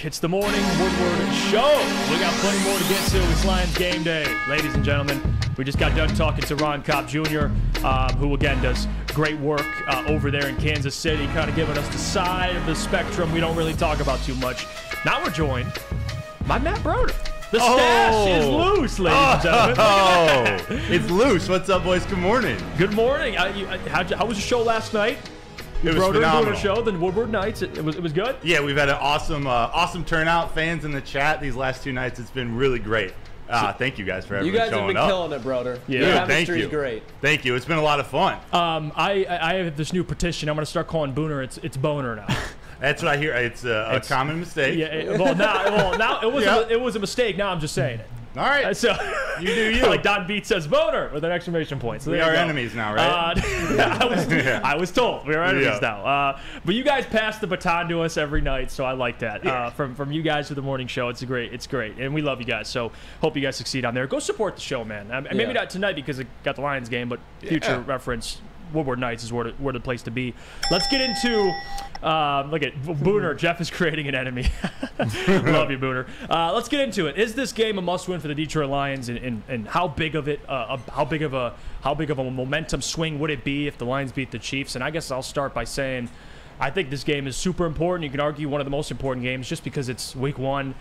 It's the morning Woodward show. We got plenty more to get to. It's Lions game day, ladies and gentlemen. We just got done talking to Ron Kopp Jr., who again does great work over there in Kansas City, kind of giving us the side of the spectrum we don't really talk about too much. Now we're joined by Matt Broder. The stash is loose, ladies and gentlemen. Oh, it's loose. What's up, boys? Good morning. Good morning. How was your show last night? It was Broder phenomenal. doing a show, the Woodward nights. It was good. Yeah, we've had an awesome turnout. Fans in the chat these last 2 nights. It's been really great. Thank you guys for everyone showing up. You guys have been killing it, Broder. Yeah, Your thank chemistry's you. great. Thank you. It's been a lot of fun. I have this new petition. I'm going to start calling Booner. It's Boner now. That's what I hear. It's a common mistake. Yeah. Now it was a mistake. Now I'm just saying it. All right. So you do you. Like Don Beat says Boner with an exclamation point. So we are enemies now, right? I was told we are enemies now. But you guys pass the baton to us every night, so I like that. From you guys to the morning show, it's great, and we love you guys. So hope you guys succeed on there. Go support the show, man. Maybe not tonight because it got the Lions game, but future reference. Woodward Nights is where the place to be. Let's get into look at Booner. Jeff is creating an enemy. Love you, Booner. Let's get into it. Is this game a must-win for the Detroit Lions, and how big of a momentum swing would it be if the Lions beat the Chiefs? And I guess I'll start by saying I think this game is super important. You can argue one of the most important games just because it's Week 1.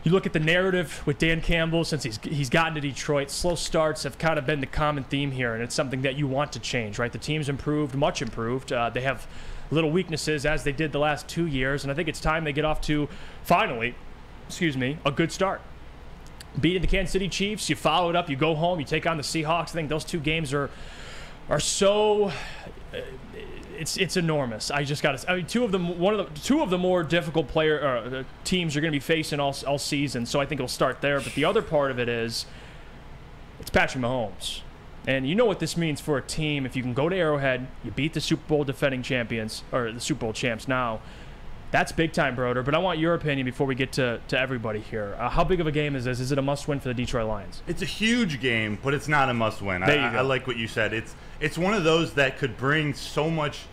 You look at the narrative with Dan Campbell since he's gotten to Detroit. Slow starts have kind of been the common theme here, and it's something that you want to change, right? The team's improved, much improved. They have little weaknesses as they did the last 2 years, and I think it's time they get off to, finally, a good start. Beating the Kansas City Chiefs, you follow it up, you go home, you take on the Seahawks. I think those 2 games are so... It's enormous. I just got to. I mean, two of the more difficult teams you're going to be facing all season. So I think it'll start there. But the other part of it is, it's Patrick Mahomes, and you know what this means for a team. If you can go to Arrowhead, you beat the Super Bowl defending champions or the Super Bowl champs now. That's big time, Broder. But I want your opinion before we get to everybody here. How big of a game is this? Is it a must-win for the Detroit Lions? It's a huge game, but it's not a must-win. I like what you said. It's one of those that could bring so much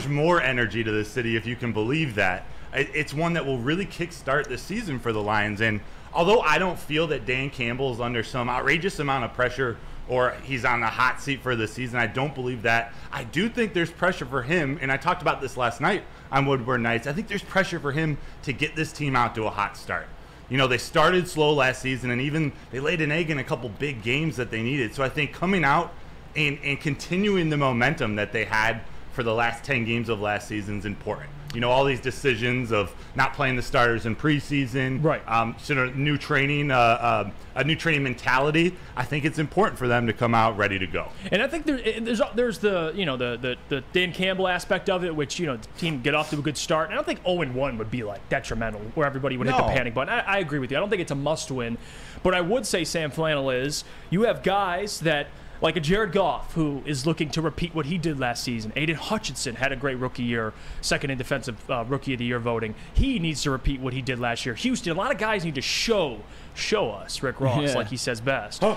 more energy to the city, if you can believe that. It's one that will really kickstart the season for the Lions. And although I don't feel that Dan Campbell is under some outrageous amount of pressure or he's on the hot seat for the season, I don't believe that. I do think there's pressure for him, and I talked about this last night on Woodward Nights. I think there's pressure for him to get this team out to a hot start. You know, they started slow last season, and even they laid an egg in a couple big games that they needed. So I think coming out and continuing the momentum that they had for the last 10 games of last season is important. You know, all these decisions of not playing the starters in preseason, right? Sort of new training, a new training mentality. I think it's important for them to come out ready to go. And I think there's the Dan Campbell aspect of it, which the team get off to a good start. And I don't think 0-1 would be like detrimental, where everybody would hit the panic button. I agree with you. I don't think it's a must-win, but I would say, Sam Flannel, is you have guys that, like a Jared Goff, who is looking to repeat what he did last season. Aiden Hutchinson had a great rookie year, second in defensive rookie of the year voting. He needs to repeat what he did last year. Houston, a lot of guys need to show us, Rick Ross, like he says best. Oh.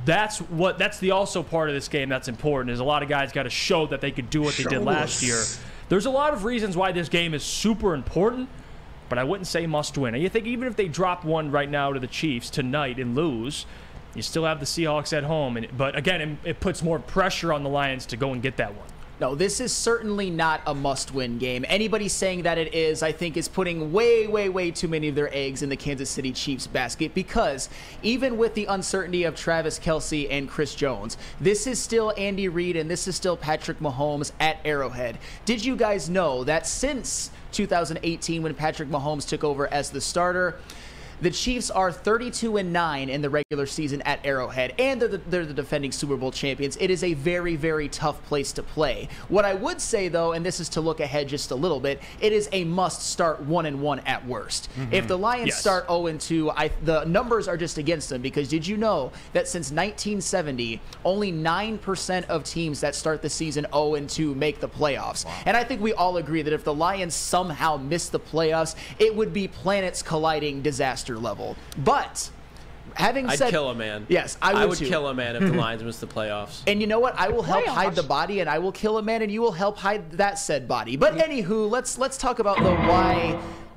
That's the also part of this game that's important, is a lot of guys got to show that they could do what they did last year. There's a lot of reasons why this game is super important, but I wouldn't say must win. And you think even if they drop one right now to the Chiefs tonight and lose, you still have the Seahawks at home, but again, it puts more pressure on the Lions to go and get that one. No, this is certainly not a must-win game. Anybody saying that it is, I think, is putting way too many of their eggs in the Kansas City Chiefs basket, because even with the uncertainty of Travis Kelce and Chris Jones, this is still Andy Reid and this is still Patrick Mahomes at Arrowhead. Did you guys know that since 2018, when Patrick Mahomes took over as the starter, the Chiefs are 32-9 in the regular season at Arrowhead, and they're the defending Super Bowl champions. It is a very tough place to play. What I would say, though, and this is to look ahead just a little bit, it is a must start 1-1 at worst. If the Lions start 0-2, the numbers are just against them, because did you know that since 1970, only 9% of teams that start the season 0-2 make the playoffs? Wow. And I think we all agree that if the Lions somehow miss the playoffs, it would be planets colliding disaster level. But having said, I'd kill a man. Yes, I would kill a man if the Lions miss the playoffs. And you know what? I will help hide the body, and I will kill a man, and you will help hide that said body. But anywho, let's talk about the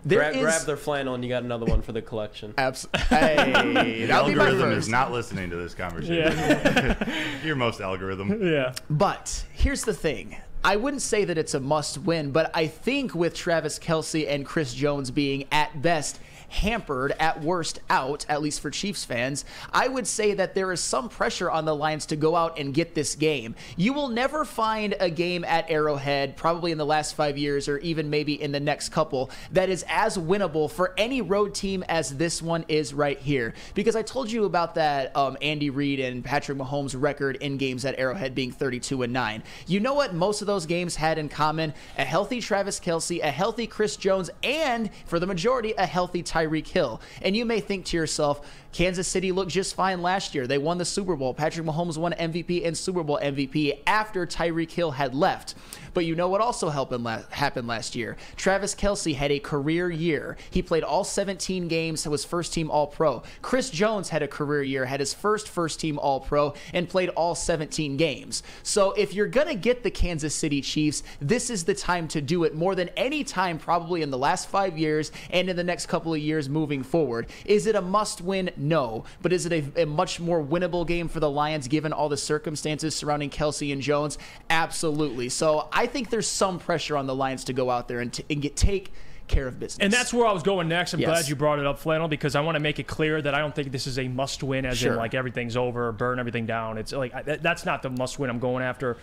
Grab their flannel and you got another one for the collection. Hey, the algorithm is not listening to this conversation. Yeah. You're most algorithm. Yeah. But here's the thing. I wouldn't say that it's a must-win, but I think with Travis Kelce and Chris Jones being at best hampered, at worst out, at least for Chiefs fans, I would say that there is some pressure on the Lions to go out and get this game. You will never find a game at Arrowhead, probably in the last 5 years or even maybe in the next couple, that is as winnable for any road team as this one is right here. Because I told you about that Andy Reid and Patrick Mahomes record in games at Arrowhead being 32-9. You know what most of those games had in common? A healthy Travis Kelce, a healthy Chris Jones, and for the majority, a healthy Tyreek Hill. And you may think to yourself, Kansas City looked just fine last year. They won the Super Bowl. Patrick Mahomes won MVP and Super Bowl MVP after Tyreek Hill had left. But you know what also happened last year? Travis Kelce had a career year. He played all 17 games, was first-team All-Pro. Chris Jones had a career year, had his first-team All-Pro, and played all 17 games. So if you're going to get the Kansas City Chiefs, this is the time to do it more than any time probably in the last 5 years and in the next couple of years moving forward. Is it a must-win? No. But is it a much more winnable game for the Lions given all the circumstances surrounding Kelce and Jones? Absolutely. So I think there's some pressure on the Lions to go out there and take care of business. And that's where I was going next. I'm glad you brought it up, Flannel, because I want to make it clear that I don't think this is a must-win as in like everything's over, burn everything down. It's like that's not the must-win I'm going after.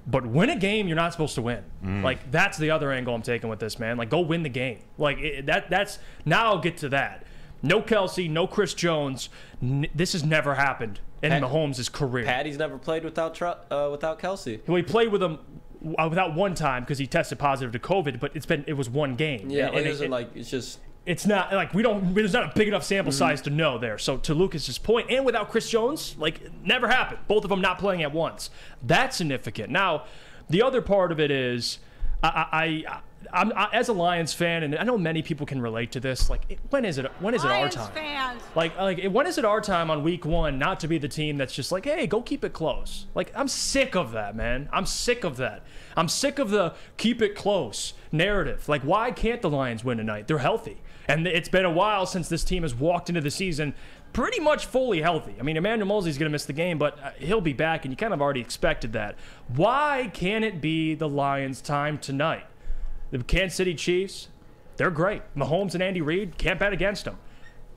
But win a game you're not supposed to win. Like, that's the other angle I'm taking with this, man. Like, go win the game. Like, that's now I'll get to that. No Kelce, no Chris Jones. This has never happened in Mahomes' career. Patty's never played without Kelce. Well, he played with him without one time because he tested positive to COVID, but it was one game. Yeah, it's not like there's not a big enough sample size to know there. So to Lucas's point, and without Chris Jones, like, never happened. Both of them not playing at once. That's significant. Now, the other part of it is I'm as a Lions fan, and I know many people can relate to this. Like, when is it our time? Fans. Like when is it our time on week 1 not to be the team that's just like, hey, go keep it close? Like, I'm sick of that, man. I'm sick of that. I'm sick of the keep it close narrative. Like, why can't the Lions win tonight? They're healthy, and it's been a while since this team has walked into the season pretty much fully healthy. I mean, Emmanuel Mosley's going to miss the game, but he'll be back, and you kind of already expected that. Why can't it be the Lions' time tonight? The Kansas City Chiefs, they're great. Mahomes and Andy Reid, can't bet against them.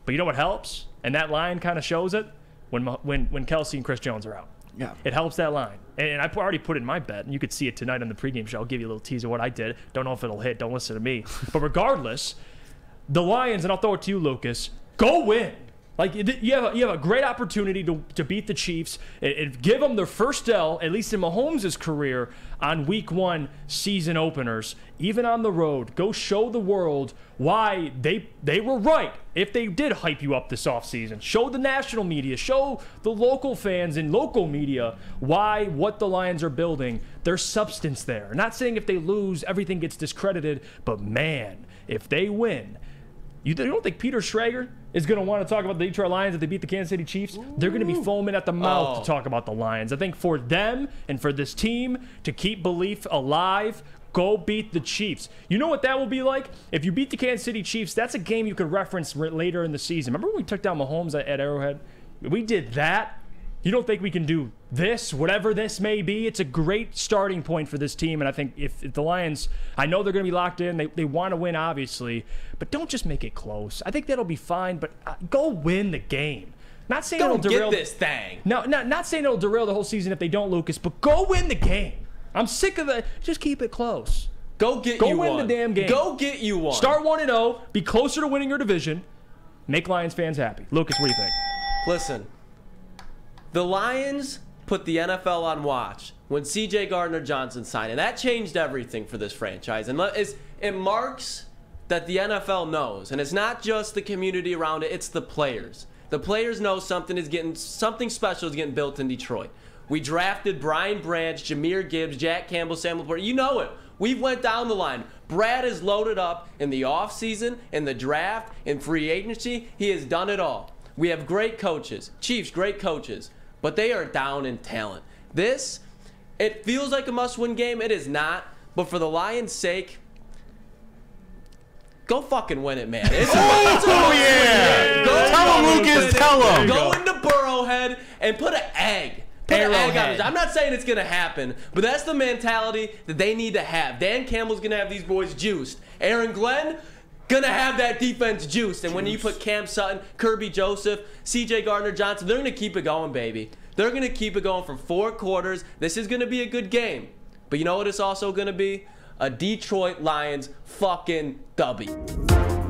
But you know what helps? And that line kind of shows it when Kelce and Chris Jones are out. Yeah. It helps that line. And I already put in my bet, and you could see it tonight on the pregame show. I'll give you a little teaser of what I did. Don't know if it'll hit. Don't listen to me. But regardless, the Lions, and I'll throw it to you, Lucas, go win. Like, you have a great opportunity to beat the Chiefs and give them their first L, at least in Mahomes' career, on week 1 season openers, even on the road. Go show the world why they were right if they did hype you up this offseason. Show the national media, show the local fans and local media why what the Lions are building, there's substance there. I'm not saying if they lose, everything gets discredited, but man, if they win, you don't think Peter Schrager is going to want to talk about the Detroit Lions if they beat the Kansas City Chiefs? They're going to be foaming at the mouth to talk about the Lions. I think for them and for this team to keep belief alive, go beat the Chiefs. You know what that will be like? If you beat the Kansas City Chiefs, that's a game you could reference later in the season. Remember when we took down Mahomes at Arrowhead? We did that. You don't think we can do this, whatever this may be? It's a great starting point for this team, and I think if the Lions, I know they're going to be locked in. They want to win, obviously, but don't just make it close. I think that'll be fine, but go win the game. Not saying it'll derail this thing. No, not saying it'll derail the whole season if they don't, Lucas, but go win the game. I'm sick of it. Just keep it close. Go win the damn game. Go get you one. Start 1-0. Be closer to winning your division. Make Lions fans happy. Lucas, what do you think? Listen. The Lions put the NFL on watch when C.J. Gardner-Johnson signed, and that changed everything for this franchise. And it marks that the NFL knows, and it's not just the community around it, it's the players. The players know something special is getting built in Detroit. We drafted Brian Branch, Jahmyr Gibbs, Jack Campbell, Samuel Porter. You know it. We've went down the line. Brad is loaded up in the offseason, in the draft, in free agency. He has done it all. We have great coaches. Chiefs, great coaches. But they are down in talent. It feels like a must-win game. It is not. But for the Lions' sake, Go fucking win it, man. Oh, yeah. Tell him, Lucas. Tell him. Go into Burrowhead and put an egg. I'm not saying it's going to happen, but that's the mentality that they need to have. Dan Campbell's going to have these boys juiced. Aaron Glenn, going to have that defense juiced. And when you put Cam Sutton, Kirby Joseph, C.J. Gardner-Johnson, they're going to keep it going, baby. They're going to keep it going for 4 quarters. This is going to be a good game. But you know what it's also going to be? A Detroit Lions fucking W.